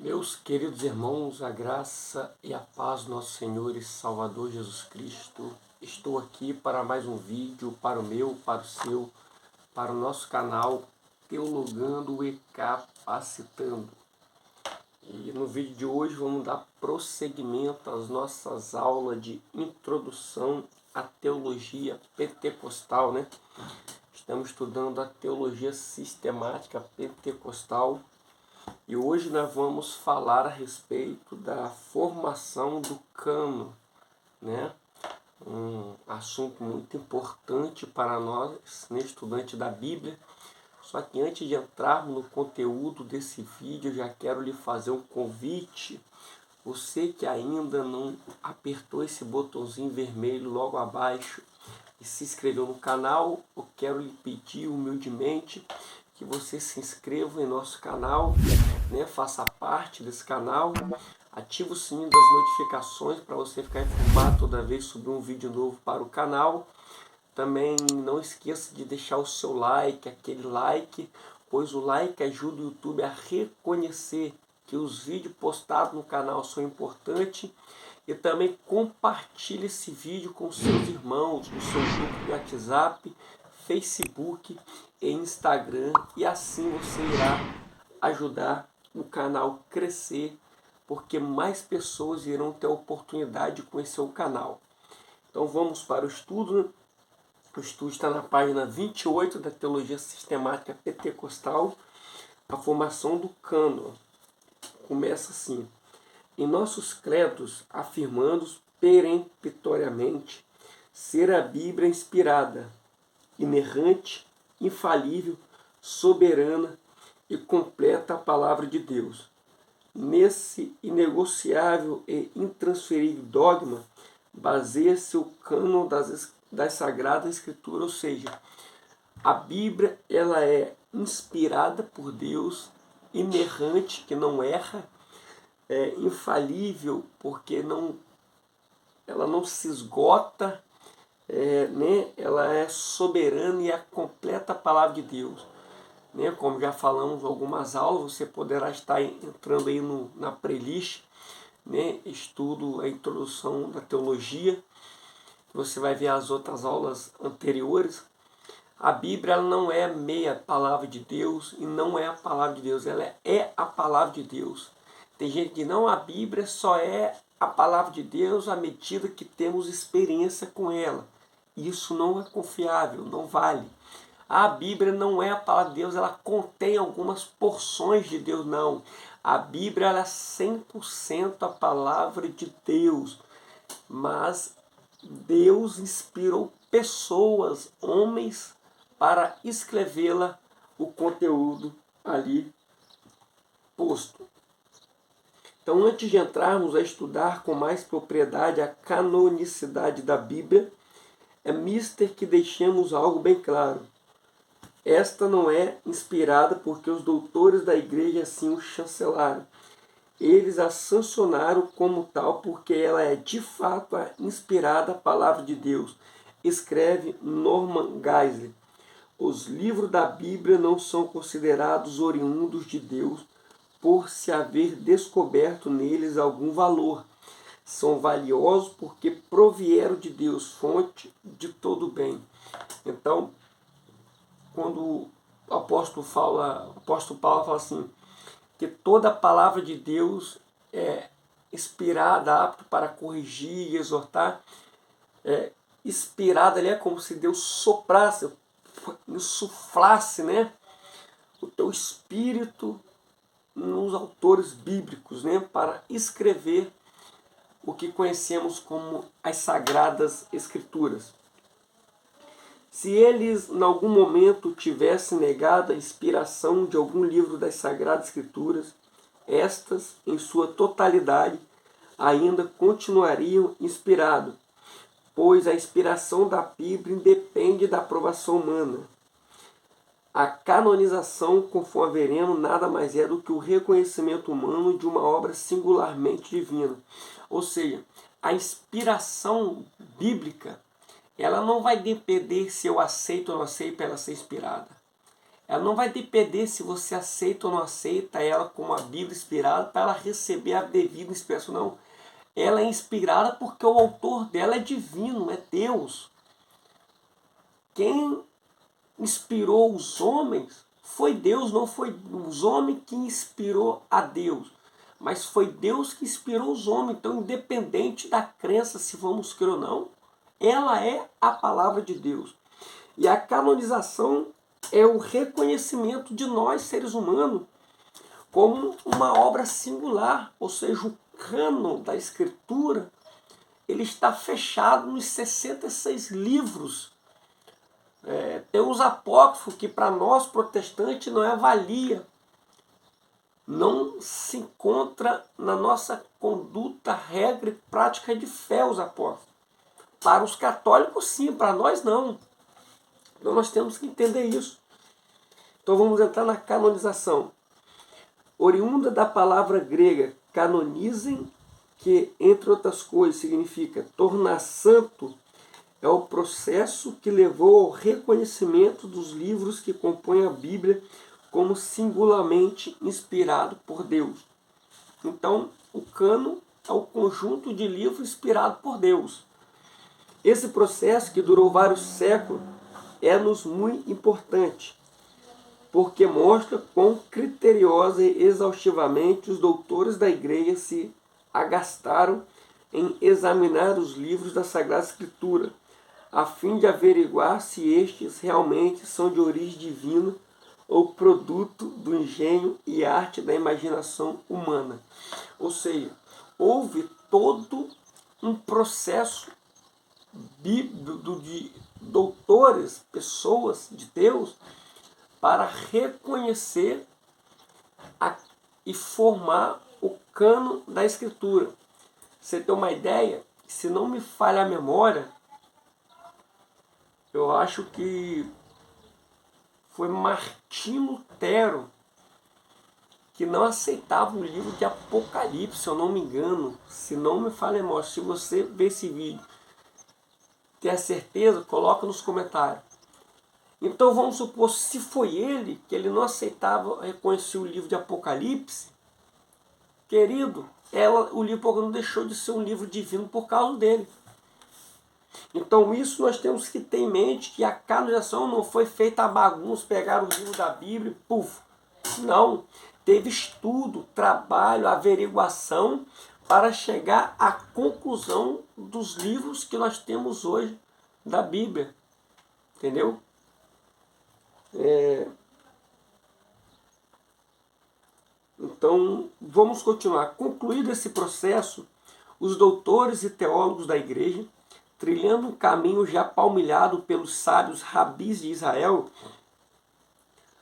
Meus queridos irmãos, a graça e a paz do nosso Senhor e Salvador Jesus Cristo. Estou aqui para mais um vídeo, para o meu, para o seu, para o nosso canal Teologando e Capacitando. E no vídeo de hoje vamos dar prosseguimento às nossas aulas de introdução à teologia pentecostal, né? Estamos estudando a teologia sistemática pentecostal. E hoje nós vamos falar a respeito da formação do cânon, né? Um assunto muito importante para nós, né, estudantes da Bíblia. Só que antes de entrarmos no conteúdo desse vídeo, eu já quero lhe fazer um convite. Você que ainda não apertou esse botãozinho vermelho logo abaixo e se inscreveu no canal, eu quero lhe pedir humildemente que você se inscreva em nosso canal, né? Faça parte desse canal, ative o sininho das notificações para você ficar informado toda vez que subir um vídeo novo para o canal. Também não esqueça de deixar o seu like, aquele like, pois o like ajuda o YouTube a reconhecer que os vídeos postados no canal são importantes. E também compartilhe esse vídeo com seus irmãos, no seu grupo de WhatsApp, Facebook e Instagram, e assim você irá ajudar o canal a crescer, porque mais pessoas irão ter a oportunidade de conhecer o canal. Então vamos para o estudo, né? O estudo está na página 28 da Teologia Sistemática Pentecostal, a formação do cânon. Começa assim: em nossos credos afirmamos peremptoriamente ser a Bíblia inspirada, inerrante, infalível, soberana e completa a palavra de Deus. Nesse inegociável e intransferível dogma baseia-se o cânon das Sagradas Escrituras, ou seja, a Bíblia ela é inspirada por Deus, inerrante, que não erra, infalível, porque ela não se esgota, né? Ela é soberana e a completa palavra de Deus. Né? Como já falamos em algumas aulas, você poderá estar entrando aí na playlist, né? Estudo a introdução da teologia. Você vai ver as outras aulas anteriores. A Bíblia ela não é meia palavra de Deus e não é a palavra de Deus, ela é a palavra de Deus. Tem gente que diz, não, a Bíblia só é a palavra de Deus à medida que temos experiência com ela. Isso não é confiável, não vale. A Bíblia não é a palavra de Deus, ela contém algumas porções de Deus, não. A Bíblia ela é 100% a palavra de Deus, mas Deus inspirou pessoas, homens, para escrevê-la, o conteúdo ali posto. Então, antes de entrarmos a estudar com mais propriedade a canonicidade da Bíblia, é mister que deixemos algo bem claro. Esta não é inspirada porque os doutores da igreja assim o chancelaram. Eles a sancionaram como tal porque ela é de fato a inspirada palavra de Deus. Escreve Norman Geisler. Os livros da Bíblia não são considerados oriundos de Deus por se haver descoberto neles algum valor. São valiosos porque provieram de Deus, fonte de todo bem. Então, quando o apóstolo Paulo fala assim, que toda a palavra de Deus é inspirada, apta para corrigir e exortar, inspirada ali é como se Deus soprasse, insuflasse, né, o teu espírito nos autores bíblicos, né, para escrever o que conhecemos como as Sagradas Escrituras. Se eles, em algum momento, tivessem negado a inspiração de algum livro das Sagradas Escrituras, estas, em sua totalidade, ainda continuariam inspirados, pois a inspiração da Bíblia independe da aprovação humana. A canonização, conforme veremos, nada mais é do que o reconhecimento humano de uma obra singularmente divina. Ou seja, a inspiração bíblica ela não vai depender se eu aceito ou não aceito para ela ser inspirada. Ela não vai depender se você aceita ou não aceita ela como a Bíblia inspirada para ela receber a devida inspiração, não. Ela é inspirada porque o autor dela é divino, é Deus. Quem inspirou os homens foi Deus, não foi os homens que inspirou a Deus, mas foi Deus que inspirou os homens. Então, independente da crença, se vamos crer ou não, ela é a palavra de Deus. E a canonização é o reconhecimento de nós, seres humanos, como uma obra singular, ou seja, o cânon da Escritura, ele está fechado nos 66 livros. Tem os apócrifos que para nós protestantes não é valia, não se encontra na nossa conduta, regra e prática de fé os apócrifos. Para os católicos sim, para nós não. Então nós temos que entender isso. Então vamos entrar na canonização. Oriunda da palavra grega canonizem, que entre outras coisas significa tornar santo, é o processo que levou ao reconhecimento dos livros que compõem a Bíblia como singularmente inspirado por Deus. Então, o cânon é o conjunto de livros inspirado por Deus. Esse processo, que durou vários séculos, é-nos muito importante, porque mostra quão criteriosa e exaustivamente os doutores da Igreja se agastaram em examinar os livros da Sagrada Escritura, a fim de averiguar se estes realmente são de origem divina ou produto do engenho e arte da imaginação humana. Ou seja, houve todo um processo bíblico de doutores, pessoas de Deus, para reconhecer e formar o cânon da Escritura. Você tem uma ideia? Se não me falha a memória, eu acho que foi Martinho Lutero que não aceitava o livro de Apocalipse, se eu não me engano. Se não me falha a memória, se você ver esse vídeo, ter a certeza, coloca nos comentários. Então vamos supor, se foi ele, que ele não aceitava reconhecer o livro de Apocalipse, querido, o livro não deixou de ser um livro divino por causa dele. Então isso nós temos que ter em mente, que a canonização não foi feita a bagunça, pegaram o livro da Bíblia e puf. Não, teve estudo, trabalho, averiguação para chegar à conclusão dos livros que nós temos hoje da Bíblia. Entendeu? Então, vamos continuar. Concluído esse processo, os doutores e teólogos da igreja, trilhando um caminho já palmilhado pelos sábios rabis de Israel,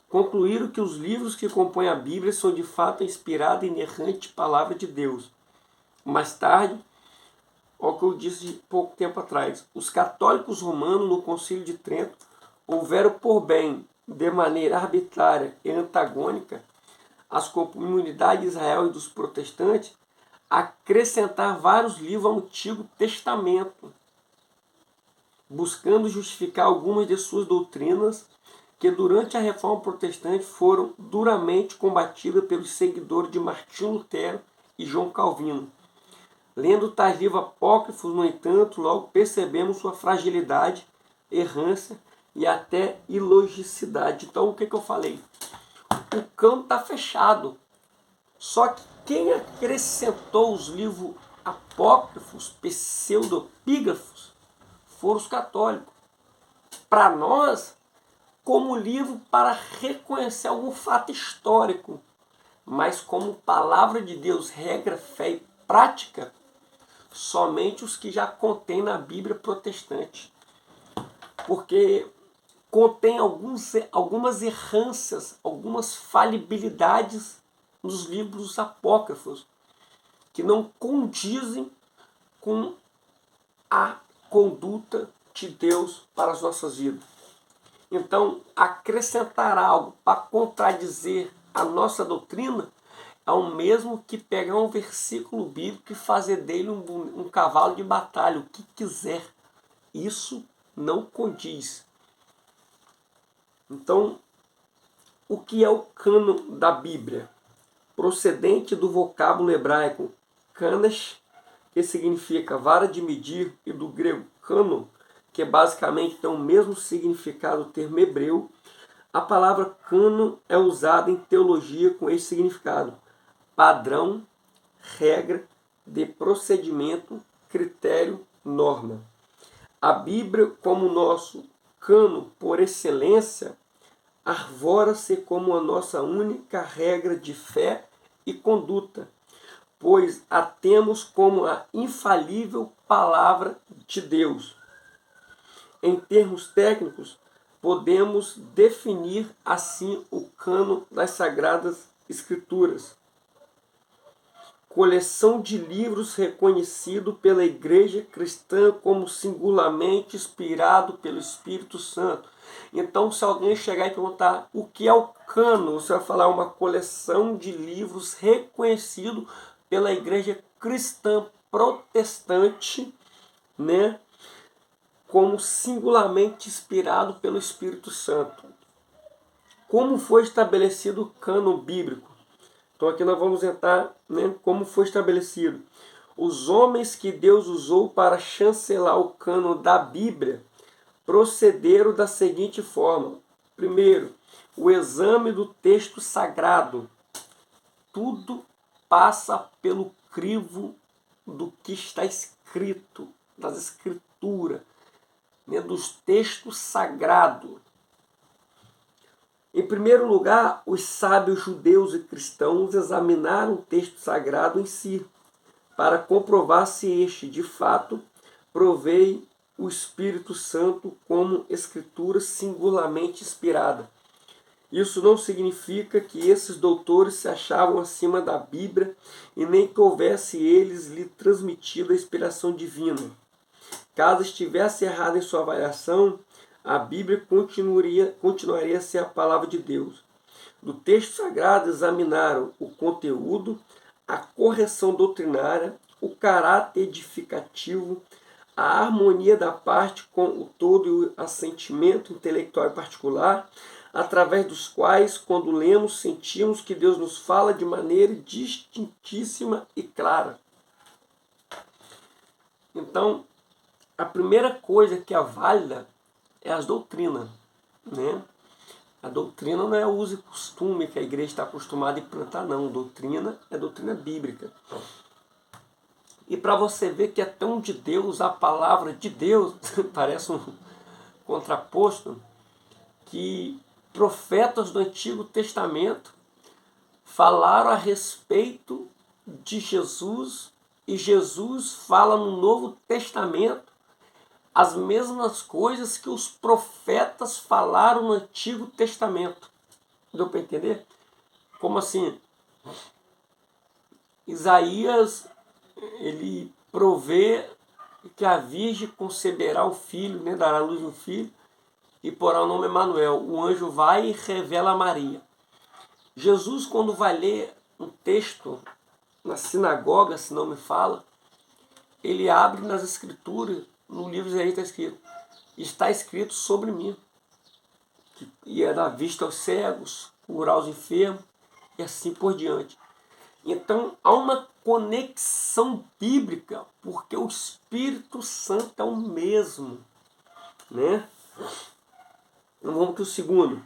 concluíram que os livros que compõem a Bíblia são de fato a inspirada e inerrante palavra de Deus. Mais tarde, o que eu disse pouco tempo atrás, os católicos romanos no Concílio de Trento houveram por bem, de maneira arbitrária e antagônica, às comunidades de Israel e dos protestantes, acrescentar vários livros ao Antigo Testamento, buscando justificar algumas de suas doutrinas que durante a Reforma Protestante foram duramente combatidas pelos seguidores de Martinho Lutero e João Calvino. Lendo tais livros apócrifos, no entanto, logo percebemos sua fragilidade, errância e até ilogicidade. Então, o que eu falei? O cânon está fechado. Só que quem acrescentou os livros apócrifos, pseudopígrafos, foram os católicos. Para nós, como livro para reconhecer algum fato histórico, mas como palavra de Deus, regra, fé e prática, somente os que já contém na Bíblia protestante. Porque contém algumas errâncias, algumas falibilidades nos livros apócrifos, que não condizem com a conduta de Deus para as nossas vidas. Então, acrescentar algo para contradizer a nossa doutrina é o mesmo que pegar um versículo bíblico e fazer dele um cavalo de batalha, o que quiser. Isso não condiz. Então, o que é o cânon da Bíblia? Procedente do vocábulo hebraico kanesh, que significa vara de medir, e do grego cânon, que basicamente tem o mesmo significado do termo hebreu, a palavra cânon é usada em teologia com esse significado: padrão, regra de procedimento, critério, norma. A Bíblia, como nosso cânon por excelência, arvora-se como a nossa única regra de fé e conduta, pois a temos como a infalível palavra de Deus. Em termos técnicos, podemos definir assim o cânon das Sagradas Escrituras: coleção de livros reconhecido pela Igreja Cristã como singularmente inspirado pelo Espírito Santo. Então, se alguém chegar e perguntar o que é o cânon, você vai falar uma coleção de livros reconhecido pela Igreja Cristã Protestante, né, como singularmente inspirado pelo Espírito Santo. Como foi estabelecido o cânon bíblico? Então aqui nós vamos entrar, né, como foi estabelecido. Os homens que Deus usou para chancelar o cânon da Bíblia procederam da seguinte forma. Primeiro, o exame do texto sagrado. Tudo passa pelo crivo do que está escrito, das escrituras, né, dos textos sagrados. Em primeiro lugar, os sábios judeus e cristãos examinaram o texto sagrado em si, para comprovar se este, de fato, provém o Espírito Santo como escritura singularmente inspirada. Isso não significa que esses doutores se achavam acima da Bíblia e nem que houvesse eles lhe transmitido a inspiração divina. Caso estivesse errado em sua avaliação, a Bíblia continuaria a ser a palavra de Deus. Do texto sagrado examinaram o conteúdo, a correção doutrinária, o caráter edificativo, a harmonia da parte com o todo e o assentimento intelectual e particular, através dos quais, quando lemos, sentimos que Deus nos fala de maneira distintíssima e clara. Então, a primeira coisa que é válida é as doutrinas, né? A doutrina não é o uso e costume que a igreja está acostumada a implantar, não. Doutrina é doutrina bíblica. E para você ver que é tão de Deus a palavra de Deus, parece um contraposto, que profetas do Antigo Testamento falaram a respeito de Jesus e Jesus fala no Novo Testamento as mesmas coisas que os profetas falaram no Antigo Testamento. Deu para entender? Como assim? Isaías, ele provê que a virgem conceberá o filho, né, dará à luz um filho, e porá o nome Emanuel. O anjo vai e revela a Maria. Jesus, quando vai ler um texto na sinagoga, se não me fala, ele abre nas escrituras, no livro de Isaías está escrito sobre mim, que ia dar vista aos cegos, curar os enfermos e assim por diante. Então há uma conexão bíblica, porque o Espírito Santo é o mesmo, né? Então vamos para o segundo.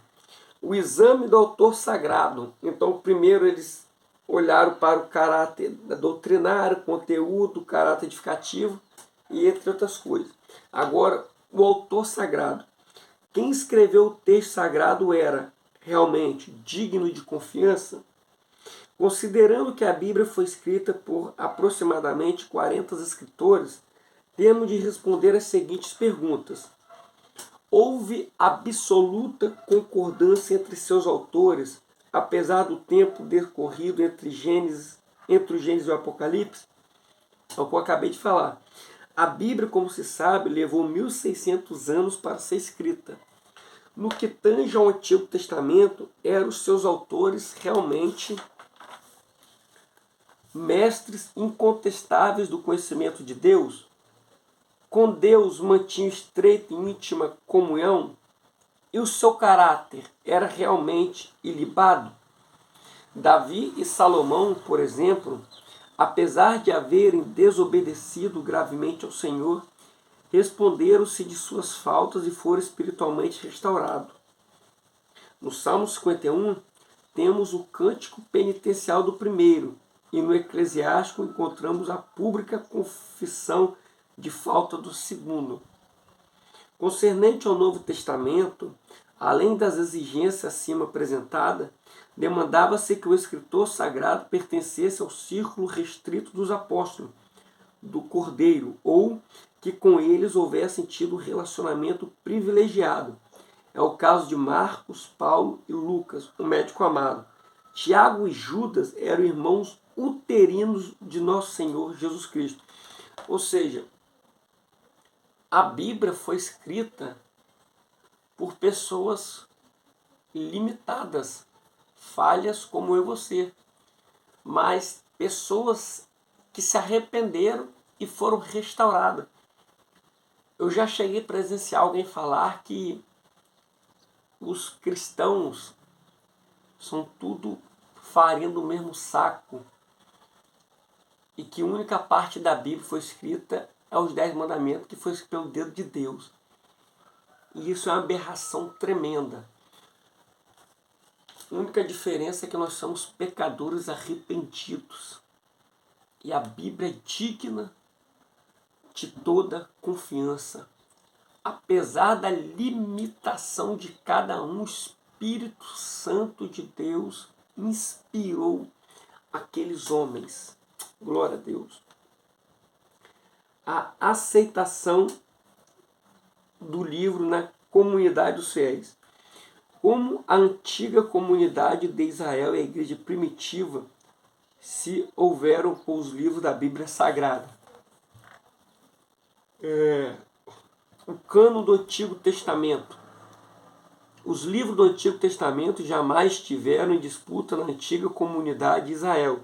O exame do autor sagrado. Então primeiro eles olharam para o caráter doutrinário, conteúdo, o caráter edificativo e entre outras coisas. Agora, o autor sagrado. Quem escreveu o texto sagrado era realmente digno de confiança? Considerando que a Bíblia foi escrita por aproximadamente 40 escritores, temos de responder as seguintes perguntas. Houve absoluta concordância entre seus autores, apesar do tempo decorrido entre o Gênesis e o Apocalipse? É o que eu acabei de falar. A Bíblia, como se sabe, levou 1600 anos para ser escrita. No que tange ao Antigo Testamento, eram os seus autores realmente mestres incontestáveis do conhecimento de Deus? Com Deus mantinham estreita e íntima comunhão? e o seu caráter era realmente ilibado? Davi e Salomão, por exemplo, apesar de haverem desobedecido gravemente ao Senhor, responderam-se de suas faltas e foram espiritualmente restaurados. No Salmo 51, temos o cântico penitencial do primeiro, e no Eclesiástico encontramos a pública confissão de falta do segundo. Concernente ao Novo Testamento, além das exigências acima apresentadas, demandava-se que o escritor sagrado pertencesse ao círculo restrito dos apóstolos, do Cordeiro, ou que com eles houvesse tido um relacionamento privilegiado. É o caso de Marcos, Paulo e Lucas, o médico amado. Tiago e Judas eram irmãos uterinos de nosso Senhor Jesus Cristo. Ou seja, a Bíblia foi escrita por pessoas limitadas, falhas como eu e você, mas pessoas que se arrependeram e foram restauradas. Eu já cheguei a presenciar alguém falar que os cristãos são tudo farinha do mesmo saco e que a única parte da Bíblia foi escrita é os 10 mandamentos, que foi escrito pelo dedo de Deus. E isso é uma aberração tremenda. A única diferença é que nós somos pecadores arrependidos. E a Bíblia é digna de toda confiança. Apesar da limitação de cada um, o Espírito Santo de Deus inspirou aqueles homens. Glória a Deus. A aceitação do livro na comunidade dos fiéis. Como a antiga comunidade de Israel e a igreja primitiva se houveram com os livros da Bíblia Sagrada. O cânon do Antigo Testamento. Os livros do Antigo Testamento jamais estiveram em disputa na antiga comunidade de Israel,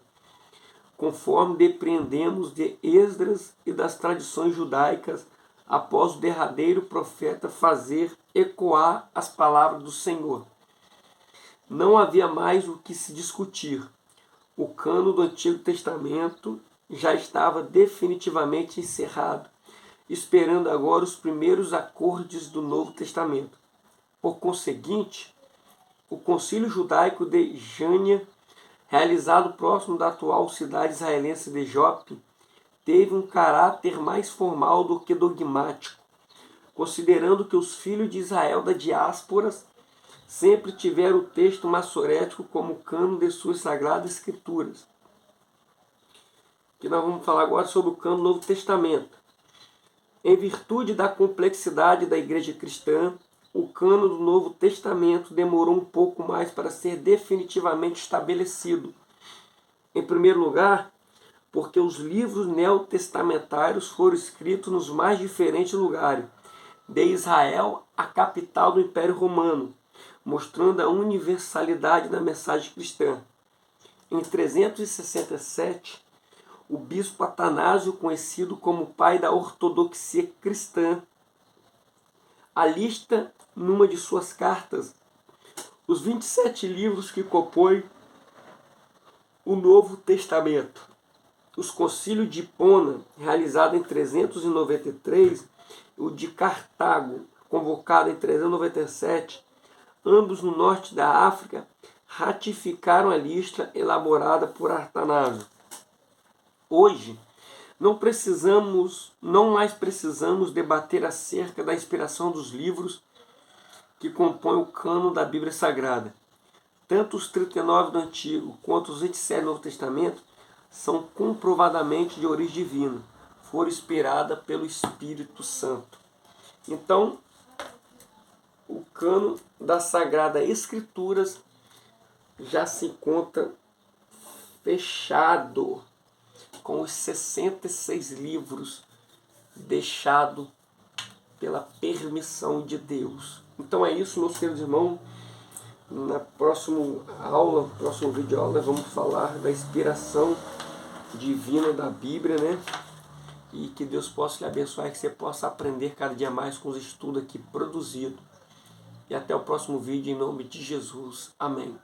conforme depreendemos de Esdras e das tradições judaicas após o derradeiro profeta fazer ecoar as palavras do Senhor. Não havia mais o que se discutir. O cânon do Antigo Testamento já estava definitivamente encerrado, esperando agora os primeiros acordes do Novo Testamento. Por conseguinte, o concílio judaico de Jânia, realizado próximo da atual cidade israelense de Jope, teve um caráter mais formal do que dogmático, considerando que os filhos de Israel da diáspora sempre tiveram o texto massorético como cânon de suas sagradas escrituras. Que nós vamos falar agora sobre o cânon do Novo Testamento. Em virtude da complexidade da igreja cristã, o cânon do Novo Testamento demorou um pouco mais para ser definitivamente estabelecido. Em primeiro lugar, porque os livros neotestamentários foram escritos nos mais diferentes lugares, de Israel, a capital do Império Romano, mostrando a universalidade da mensagem cristã. Em 367, o bispo Atanásio, conhecido como pai da ortodoxia cristã, alista numa de suas cartas os 27 livros que compõem o Novo Testamento. Os concílios de Hipona, realizado em 393, e o de Cartago, convocado em 397, ambos no norte da África, ratificaram a lista elaborada por Atanásio. Hoje, não mais precisamos debater acerca da inspiração dos livros que compõem o cânon da Bíblia Sagrada. Tanto os 39 do Antigo quanto os 27 do Novo Testamento são comprovadamente de origem divina, foram inspiradas pelo Espírito Santo. Então, o cânon das Sagradas Escrituras já se encontra fechado com os 66 livros deixados pela permissão de Deus. Então é isso, meus queridos irmãos. Na próxima aula, próximo vídeo aula, vamos falar da inspiração divina da Bíblia, né? E que Deus possa lhe abençoar e que você possa aprender cada dia mais com os estudos aqui produzidos e até o próximo vídeo em nome de Jesus. Amém.